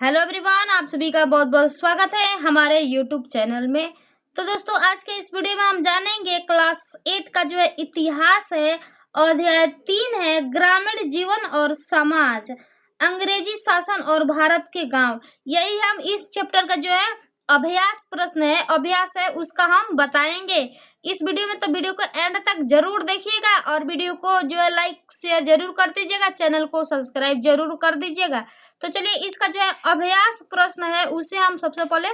Hello everyone, आप सभी का बहुत बहुत स्वागत है हमारे यूट्यूब चैनल में। तो दोस्तों, आज के इस वीडियो में हम जानेंगे क्लास 8 का जो है इतिहास है। अध्याय 3 है ग्रामीण जीवन और समाज, अंग्रेजी शासन और भारत के गांव। यही हम इस चैप्टर का जो है अभ्यास प्रश्न है, अभ्यास है, उसका हम बताएंगे इस वीडियो में। तो वीडियो को एंड तक जरूर देखिएगा और वीडियो को जो है लाइक शेयर जरूर कर दीजिएगा, चैनल को सब्सक्राइब जरूर कर दीजिएगा। तो चलिए, इसका जो है अभ्यास प्रश्न है उसे हम सबसे पहले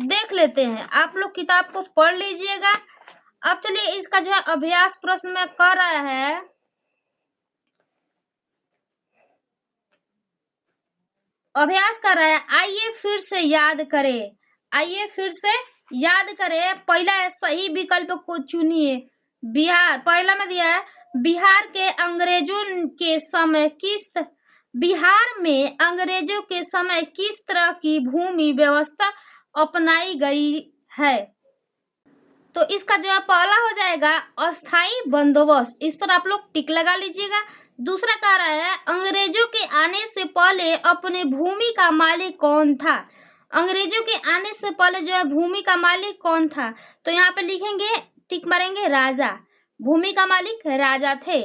देख लेते हैं। आप लोग किताब को पढ़ लीजिएगा। अब चलिए, इसका जो है अभ्यास प्रश्न में कर रहा है, अभ्यास कर रहा है। आइए फिर से याद करें, आइए फिर से याद करें। पहला है, सही विकल्प को चुनिए। बिहार, पहला में दिया है बिहार के अंग्रेजों के समय बिहार में अंग्रेजों के समय किस तरह की भूमि व्यवस्था अपनाई गई है। तो इसका जो है पहला हो जाएगा अस्थाई बंदोबस्त, इस पर आप लोग टिक लगा लीजिएगा। दूसरा कह रहा है अंग्रेजों के आने से पहले अपने भूमि का मालिक कौन था। अंग्रेजों के आने से पहले जो है भूमि का मालिक कौन था, तो यहाँ पे लिखेंगे, टिक मारेंगे, राजा। भूमि का मालिक राजा थे।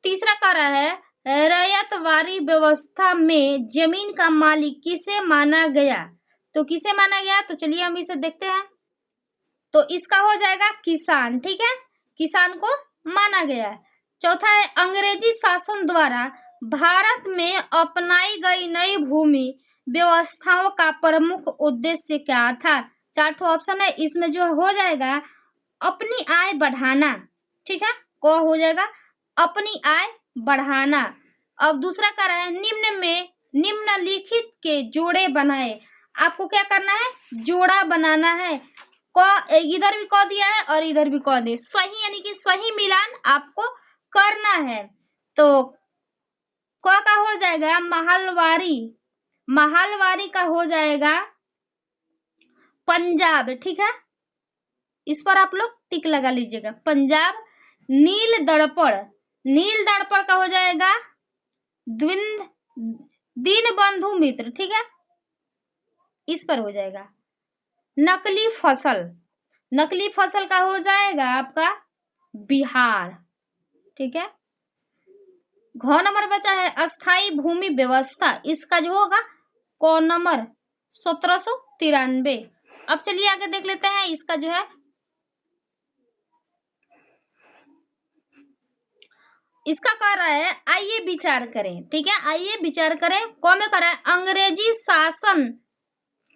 तीसरा कह रहा है रैयतवाड़ी व्यवस्था में जमीन का मालिक किसे माना गया। तो किसे माना गया, तो चलिए हम इसे देखते हैं। तो इसका हो जाएगा किसान, ठीक है, किसान को माना गया है। चौथा है अंग्रेजी शासन द्वारा भारत में अपनाई गई नई भूमि व्यवस्थाओं का प्रमुख उद्देश्य क्या था। चार ऑप्शन है, इसमें जो हो जाएगा अपनी आय बढ़ाना, ठीक है, को हो जाएगा अपनी आय बढ़ाना। अब दूसरा कह रहा है निम्नलिखित के जोड़े बनाए। आपको क्या करना है, जोड़ा बनाना है। क इधर भी क दिया है और इधर भी क दे, सही यानी कि सही मिलान आपको करना है। तो क का हो जाएगा महलवारी, महलवारी का हो जाएगा पंजाब, ठीक है, इस पर आप लोग टिक लगा लीजिएगा, पंजाब। नील दर्पण, नील दर्पण का हो जाएगा दीन बंधु मित्र, ठीक है, इस पर हो जाएगा। नकली फसल, नकली फसल का हो जाएगा आपका बिहार, ठीक है। घ नंबर बचा है अस्थाई भूमि व्यवस्था, इसका जो होगा क नंबर 1793। अब चलिए आगे देख लेते हैं इसका जो है, इसका कह रहा है आइए विचार करें, ठीक है, आइए विचार करें। कौन में कर रहा है अंग्रेजी शासन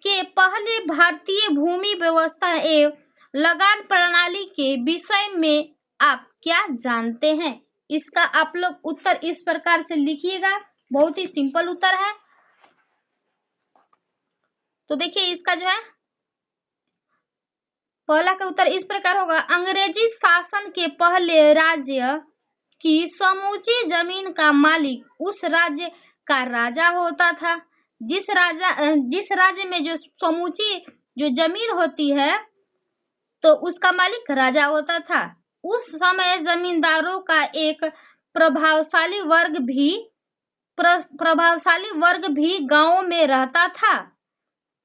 के पहले भारतीय भूमि व्यवस्था एवं लगान प्रणाली के विषय में आप क्या जानते हैं। इसका आप लोग उत्तर इस प्रकार से लिखिएगा, बहुत ही सिंपल उत्तर है। तो देखिए, इसका जो है पहला का उत्तर इस प्रकार होगा, अंग्रेजी शासन के पहले राज्य की समूची जमीन का मालिक उस राज्य का राजा होता था। जिस राज्य में जो समूची जो जमीन होती है तो उसका मालिक राजा होता था। उस समय जमींदारों का एक प्रभावशाली वर्ग भी गांवों में रहता था,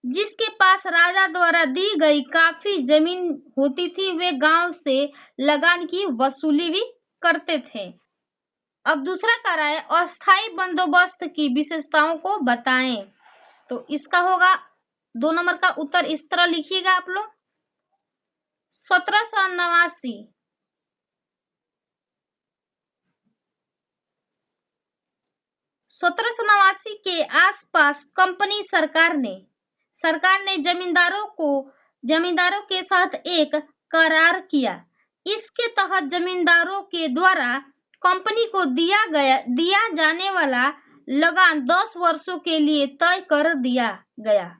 जिसके पास राजा द्वारा दी गई काफी जमीन होती थी। वे गांव से लगान की वसूली भी करते थे। अब दूसरा कह रहा है अस्थाई बंदोबस्त की विशेषताओं को बताएं। तो इसका होगा 2 नंबर का उत्तर इस तरह लिखिएगा आप लोग, 1789 1789 के आसपास कंपनी सरकार ने जमींदारों के साथ एक करार किया। इसके तहत जमींदारों के द्वारा कंपनी को दिया जाने वाला लगान 10 वर्षों के लिए तय कर दिया गया।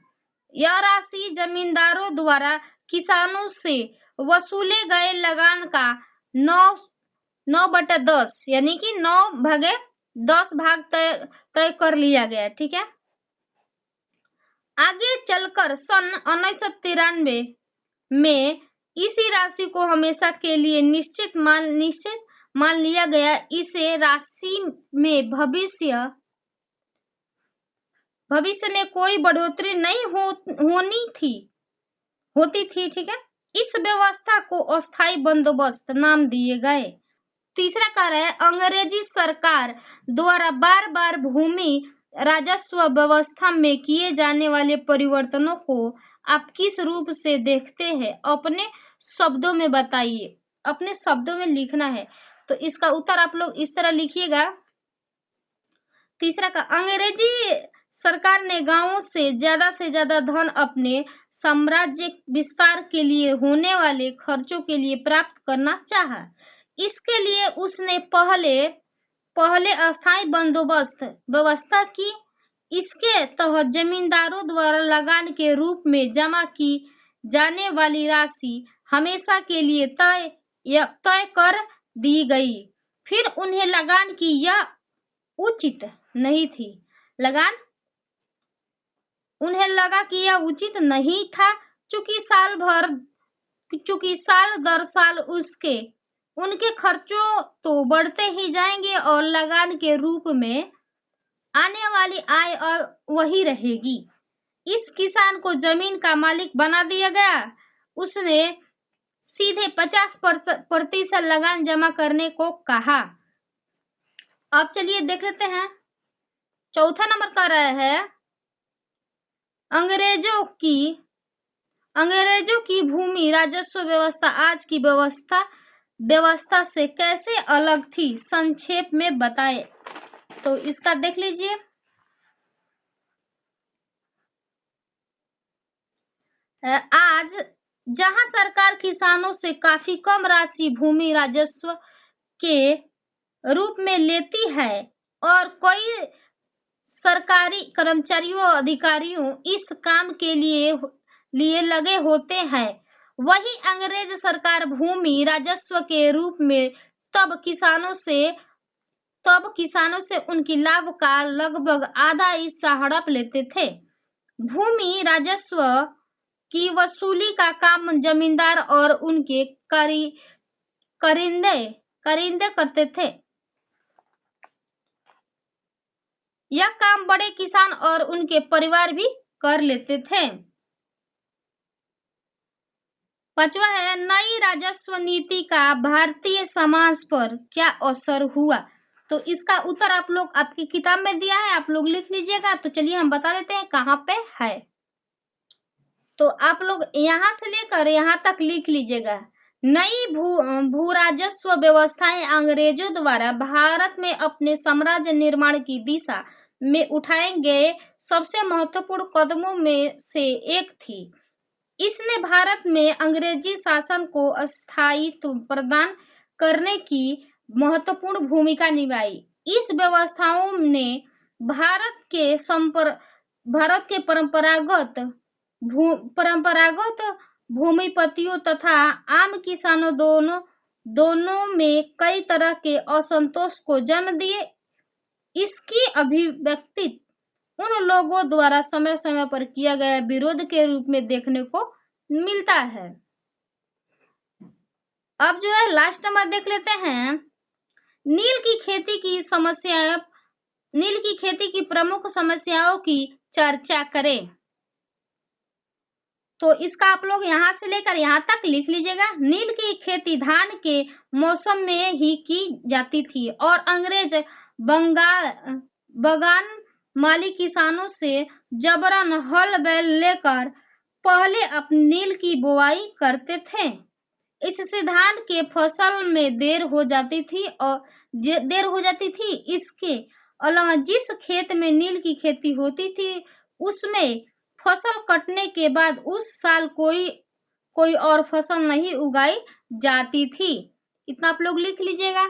यह राशि जमींदारों द्वारा किसानों से वसूले गए लगान का 9/10 यानी कि 9/10 भाग तय कर लिया गया, ठीक है। आगे चलकर सन 1993 में इसी राशि को हमेशा के लिए निश्चित मान लिया गया। इसे राशि में भविष्य भविष्य में कोई बढ़ोतरी नहीं होती थी। ठीक है, इस व्यवस्था को अस्थायी बंदोबस्त नाम दिए गए। तीसरा कार्य है, अंग्रेजी सरकार द्वारा बार बार भूमि राजस्व व्यवस्था में किए जाने वाले परिवर्तनों को आप किस रूप से देखते हैं? अपने शब्दों में बताइए, अपने शब्दों में लिखना है। तो इसका उत्तर आप लोग इस तरह लिखिएगा। तीसरा का, अंग्रेजी सरकार ने गांवों से ज्यादा धन अपने साम्राज्य विस्तार के लिए होने वाले खर्चों के लिए प्राप्त करना चाहा। इसके लिए उसने पहले अस्थायी बंदोबस्त व्यवस्था की। इसके तहत जमींदारों द्वारा लगान के रूप में जमा की जाने वाली राशि हमेशा के लिए तय कर दी गई। फिर उन्हें लगान की यह उचित नहीं थी। लगान उन्हें लगा कि यह उचित नहीं था, चूंकि साल दर साल उनके खर्चों तो बढ़ते ही जाएंगे और लगान के रूप में आने वाली आय वही रहेगी। इस किसान को जमीन का मालिक बना दिया गया। उसने सीधे 50% लगान जमा करने को कहा। अब चलिए देख लेते हैं, चौथा नंबर का रहा है, अंग्रेजों की भूमि राजस्व व्यवस्था आज की व्यवस्था से कैसे अलग थी, संक्षेप में बताएं। तो इसका देख लीजिए। आज जहां सरकार किसानों से काफी कम राशि भूमि राजस्व के रूप में लेती है और कई सरकारी कर्मचारियों अधिकारियों इस काम के लिए लगे होते हैं, वही अंग्रेज सरकार भूमि राजस्व के रूप में तब किसानों से उनकी लाभ का लगभग आधा हिस्सा हड़प लेते थे। भूमि राजस्व की वसूली का काम जमींदार और उनके करिंदे करते थे। यह काम बड़े किसान और उनके परिवार भी कर लेते थे। पांचवा है, नई राजस्व नीति का भारतीय समाज पर क्या असर हुआ? तो इसका उत्तर आप लोग आपकी किताब में दिया है, आप लोग लिख लीजिएगा। तो चलिए हम बता देते हैं कहाँ पे है। तो आप लोग यहाँ से लेकर यहाँ तक लिख लीजिएगा। नई भू राजस्व व्यवस्थाएं अंग्रेजों द्वारा भारत में अपने साम्राज्य निर्माण की दिशा में उठाए गए सबसे महत्वपूर्ण कदमों में से एक थी। इसने भारत में अंग्रेजी शासन को स्थायित्व प्रदान करने की महत्वपूर्ण भूमिका निभाई। इस व्यवस्थाओं ने भारत के परंपरागत भूमिपतियों तथा आम किसानों दोनों में कई तरह के असंतोष को जन्म दिए। इसकी अभिव्यक्ति उन लोगों द्वारा समय समय पर किया गया विरोध के रूप में देखने को मिलता है। अब जो है लास्ट नंबर देख लेते हैं, नील की खेती की प्रमुख समस्याओं की चर्चा करें। तो इसका आप लोग यहाँ से लेकर यहाँ तक लिख लीजिएगा। नील की खेती धान के मौसम में ही की जाती थी और अंग्रेज बगान मालिक किसानों से जबरन हल बैल लेकर पहले अपनी नील की बुआई करते थे। इससे धान के फसल में देर हो जाती थी। इसके अलावा जिस खेत में नील की खेती होती थी उसमें फसल कटने के बाद उस साल कोई और फसल नहीं उगाई जाती थी। इतना आप लोग लिख लीजिएगा।